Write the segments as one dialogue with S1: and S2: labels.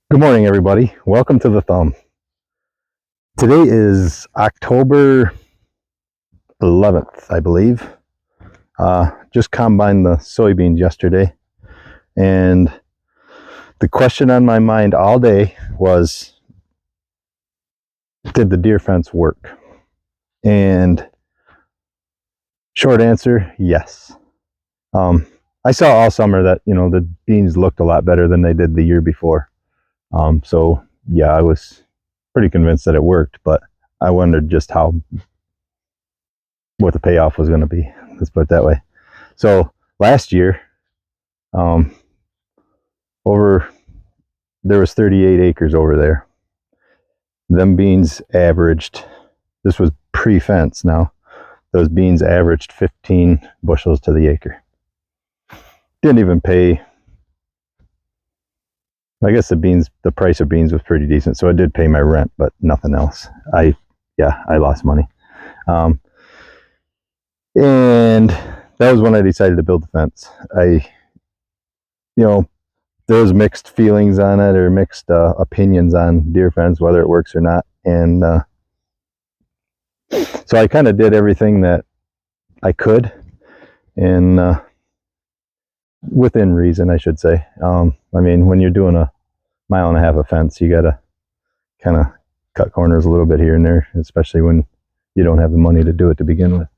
S1: Good morning, everybody. Welcome to the Thumb. Today is October 11th, I believe. Just combined the soybeans yesterday, and the question on my mind all day was, did the deer fence work? And short answer, yes. I saw all summer that, the beans looked a lot better than they did the year before. So yeah, I was pretty convinced that it worked, but I wondered just what the payoff was going to be. Let's put it that way. So last year, there was 38 acres over there. Them beans averaged, this was pre-fence now, those beans averaged 15 bushels to the acre. Didn't even pay, I guess the price of beans was pretty decent, so I did pay my rent, but nothing else. I lost money. And that was when I decided to build the fence. There was mixed feelings on it, or mixed opinions on deer fence, whether it works or not. And so I kind of did everything that I could, and within reason, I should say. I mean, when you're doing a 1.5 mile of fence, you got to kind of cut corners a little bit here and there, especially when you don't have the money to do it to begin with.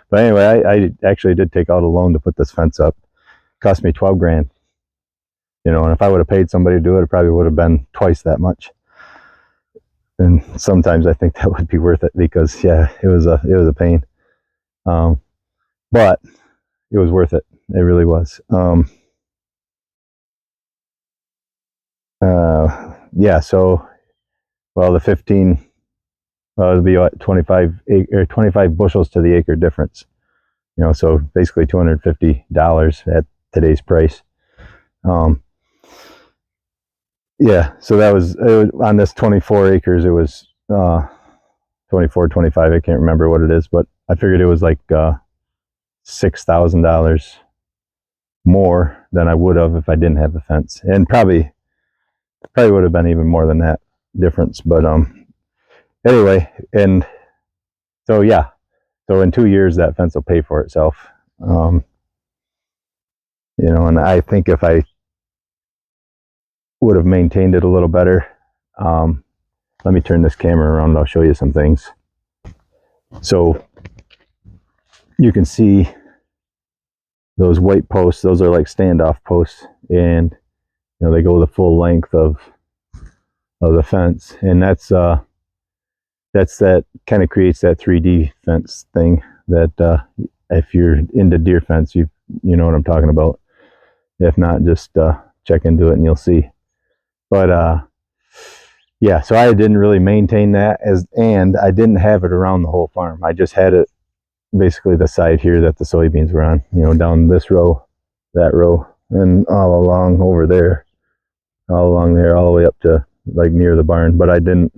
S1: But anyway, I actually did take out a loan to put this fence up. It cost me 12 grand. And if I would have paid somebody to do it, it probably would have been twice that much. And sometimes I think that would be worth it, because yeah, it was a pain. But it was worth it. It really was. Yeah, so, well, the 15, it'll be 25 bushels to the acre difference. So basically $250 at today's price. Yeah, so it was on this 24 acres, it was 24, 25, I can't remember what it is, but I figured it was like $6,000 more than I would have if I didn't have the fence. And probably would have been even more than that difference. But anyway, and so yeah, so in 2 years that fence will pay for itself. And I think if I would have maintained it a little better, let me turn this camera around and I'll show you some things. So you can see those white posts, those are like standoff posts, and they go the full length of the fence, and that's that kind of creates that 3D fence thing that if you're into deer fence, you know what I'm talking about. If not, just check into it and you'll see. But yeah, so I didn't really maintain that, and I didn't have it around the whole farm. I just had it basically the side here that the soybeans were on, down this row, that row, and all along over there, all along there, all the way up to like near the barn. But I didn't,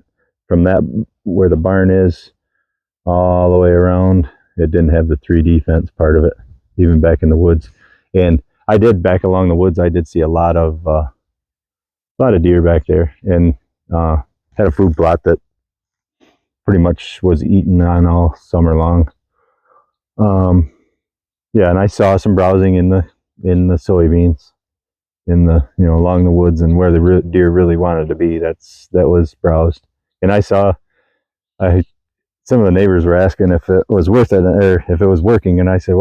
S1: from that where the barn is all the way around, it didn't have the 3D fence part of it, even back in the woods. And I did, back along the woods, I did see a lot of deer back there, and had a food plot that pretty much was eaten on all summer long. Yeah, and I saw some browsing in the soybeans, along the woods, and where the deer really wanted to be. That was browsed. And I saw, some of the neighbors were asking if it was worth it, or if it was working. And I said,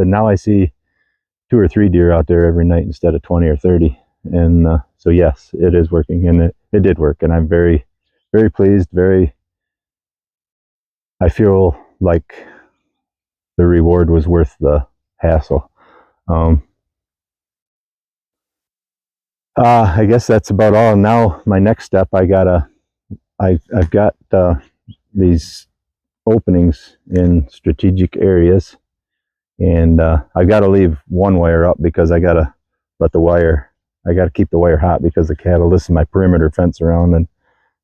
S1: now I see 2 or 3 deer out there every night instead of 20 or 30. And so yes, it is working, and it did work. And I'm very, very pleased. I feel like the reward was worth the hassle. I guess that's about all. Now my next step, I've got these openings in strategic areas, and I've got to leave one wire up, because I got to keep the wire hot, because the cattle, this is my perimeter fence around, and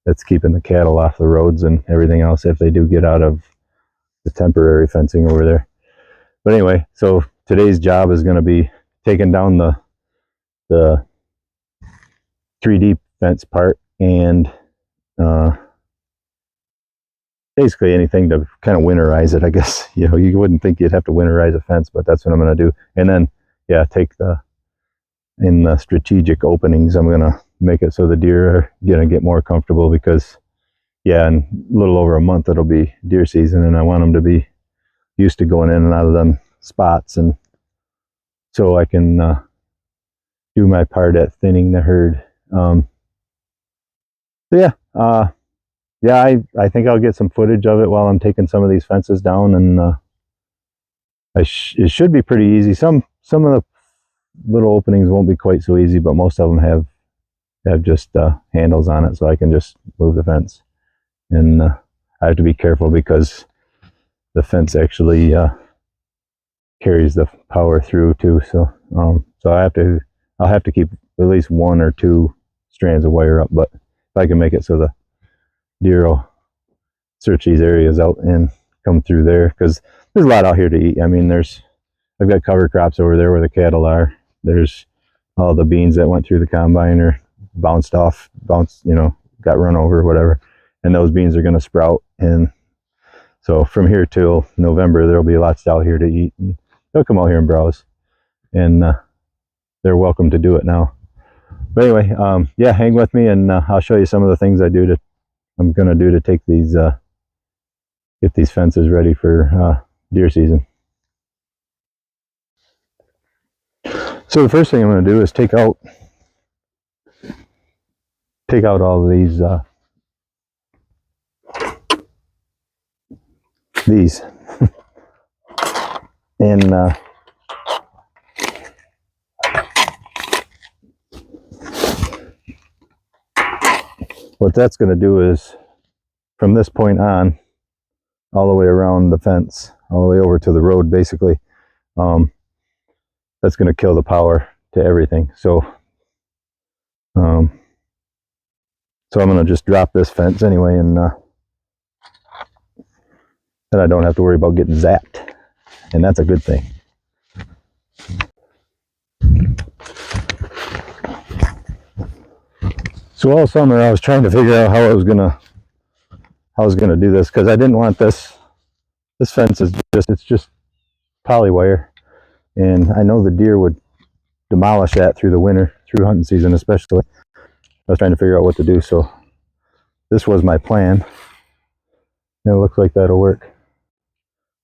S1: it's keeping the cattle off the roads and everything else if they do get out of the temporary fencing over there. But anyway, so today's job is going to be taking down the 3D fence part, and basically anything to kind of winterize it, I guess. You know, you wouldn't think you'd have to winterize a fence, but that's what I'm going to do. And then, yeah, in the strategic openings, I'm going to make it so the deer are going to get more comfortable, because, yeah, in a little over a month, it'll be deer season, and I want them to be used to going in and out of them spots, and so I can do my part at thinning the herd. So yeah, I think I'll get some footage of it while I'm taking some of these fences down, and it should be pretty easy. Some of the little openings won't be quite so easy, but most of them have just handles on it, so I can just move the fence. And I have to be careful because the fence actually carries the power through too. So so I'll have to keep at least 1 or 2 strands of wire up, but if I can make it so the deer will search these areas out and come through there, because there's a lot out here to eat. I mean, I've got cover crops over there where the cattle are. There's all the beans that went through the combine or bounced, you know, got run over or whatever, and those beans are going to sprout. And so from here till November, there'll be lots out here to eat, and they'll come out here and browse, and they're welcome to do it now. But anyway, yeah, hang with me, and I'll show you some of the things I'm going to do to take these, get these fences ready for deer season. So the first thing I'm going to do is take out all of these and what that's going to do is, from this point on, all the way around the fence, all the way over to the road, basically, that's going to kill the power to everything. So I'm going to just drop this fence anyway, and then I don't have to worry about getting zapped, and that's a good thing. So all summer I was trying to figure out how I was gonna do this, because I didn't want this fence is just poly wire, and I know the deer would demolish that through the winter, through hunting season especially. I was trying to figure out what to do, so this was my plan, and it looks like that'll work.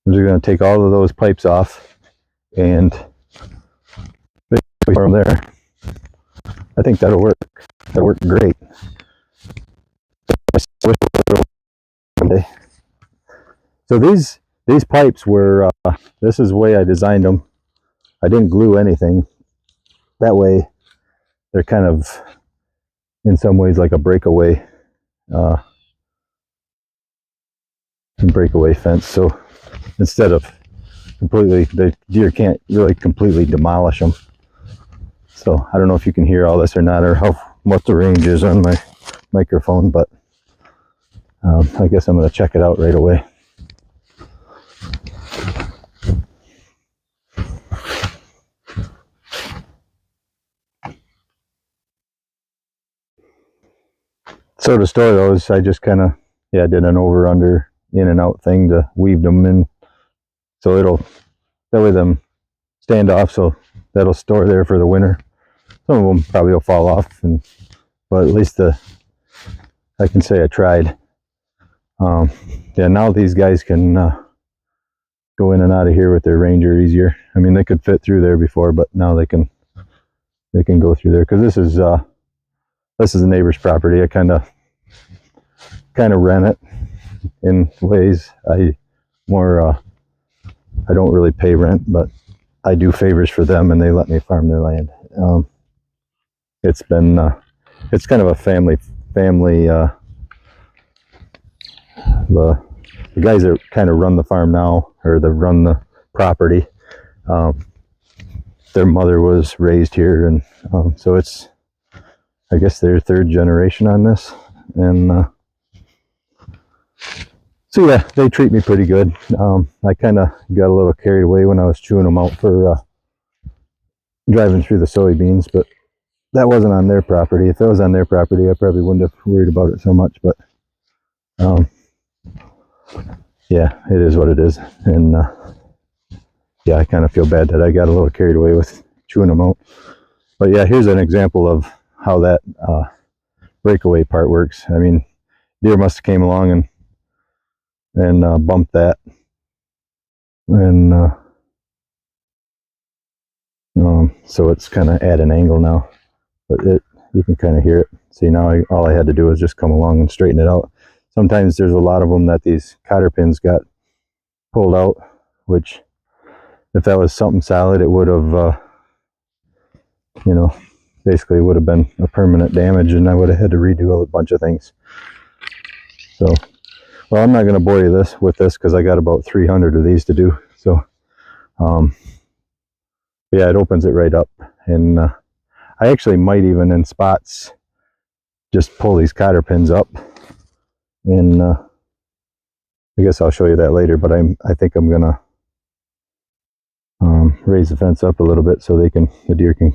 S1: I'm just going to take all of those pipes off and basically from there. I think that'll work. That'll work great. So these pipes were, this is the way I designed them. I didn't glue anything. That way they're kind of, in some ways, like a breakaway fence. So instead of completely, the deer can't really completely demolish them. So I don't know if you can hear all this or not, or what the range is on my microphone, but I guess I'm going to check it out right away. So to store those, I just kind of, yeah, did an over under in and out thing to weave them in, so that way them stand off, so that'll store there for the winter. Some of them probably will fall off, but at least I can say I tried. Yeah, now these guys can go in and out of here with their Ranger easier. I mean, they could fit through there before, but now they can go through there, because this is a neighbor's property. I kind of rent it in ways. I don't really pay rent, but I do favors for them, and they let me farm their land. It's been it's kind of a family. The guys that kind of run the farm now, or that run the property, their mother was raised here, and so it's, I guess, their 3rd generation on this. And so yeah, they treat me pretty good. I kind of got a little carried away when I was chewing them out for driving through the soybeans, but that wasn't on their property. If it was on their property, I probably wouldn't have worried about it so much, but yeah, it is what it is. And yeah, I kind of feel bad that I got a little carried away with chewing them out. But yeah, here's an example of how that breakaway part works. I mean, deer must have came along and bumped that, and so it's kind of at an angle now, but you can kind of hear it. See, now all I had to do was just come along and straighten it out. Sometimes there's a lot of them that these cotter pins got pulled out, which if that was something solid, it would have you know, basically would have been a permanent damage, and I would have had to redo a bunch of things. So, well, I'm not going to bore you with this because I got about 300 of these to do. So yeah, it opens it right up, and I actually might even in spots just pull these cotter pins up, and I guess I'll show you that later, but I think I'm gonna raise the fence up a little bit so the deer can,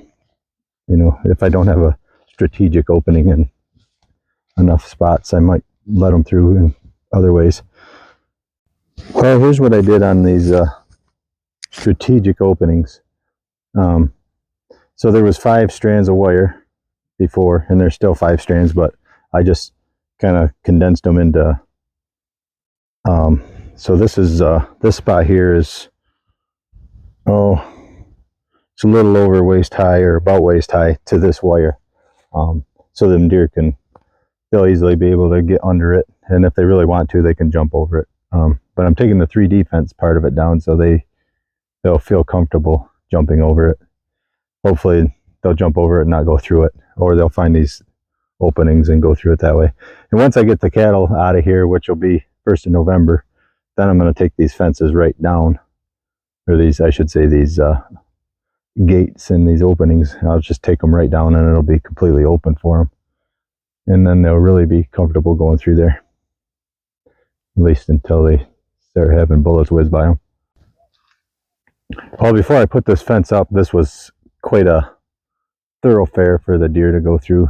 S1: you know, if I don't have a strategic opening in enough spots, I might let them through in other ways. Well, here's what I did on these strategic openings. So there was 5 strands of wire before, and there's still 5 strands, but I just kind of condensed them into so this is this spot here is it's a little over waist high, or about waist high to this wire, so them deer they'll easily be able to get under it, and if they really want to, they can jump over it. But I'm taking the 3D fence part of it down so they'll feel comfortable jumping over it. Hopefully they'll jump over it and not go through it, or they'll find these openings and go through it that way. And once I get the cattle out of here, which will be 1st of November, then I'm going to take these fences right down, or these, I should say, these gates and these openings. I'll just take them right down, and it'll be completely open for them, and then they'll really be comfortable going through there, at least until they start having bullets whiz by them. Well, before I put this fence up, this was quite a thoroughfare for the deer to go through.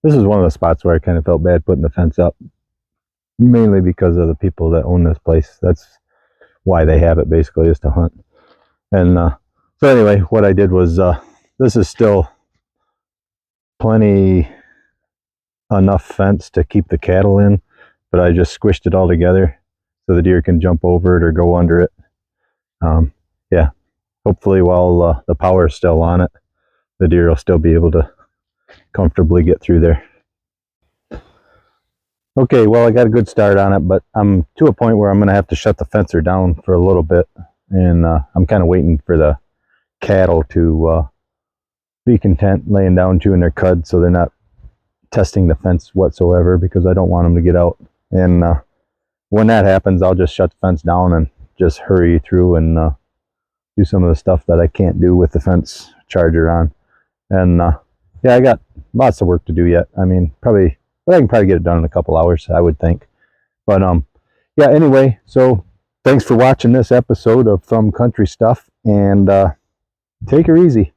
S1: This is one of the spots where I kind of felt bad putting the fence up, mainly because of the people that own this place. That's why they have it, basically, is to hunt. And so anyway, what I did was, this is still enough fence to keep the cattle in, but I just squished it all together so the deer can jump over it or go under it. Yeah, hopefully while the power is still on it, the deer will still be able to comfortably get through there. Okay, well, I got a good start on it, but I'm to a point where I'm going to have to shut the fencer down for a little bit, and I'm kind of waiting for the cattle to be content laying down chewing their cud, so they're not testing the fence whatsoever, because I don't want them to get out. And when that happens, I'll just shut the fence down and just hurry through and do some of the stuff that I can't do with the fence charger on. And yeah, I got lots of work to do yet. I mean, I can probably get it done in a couple hours, I would think. But yeah, anyway, so thanks for watching this episode of Thumb Country Stuff, and take her easy.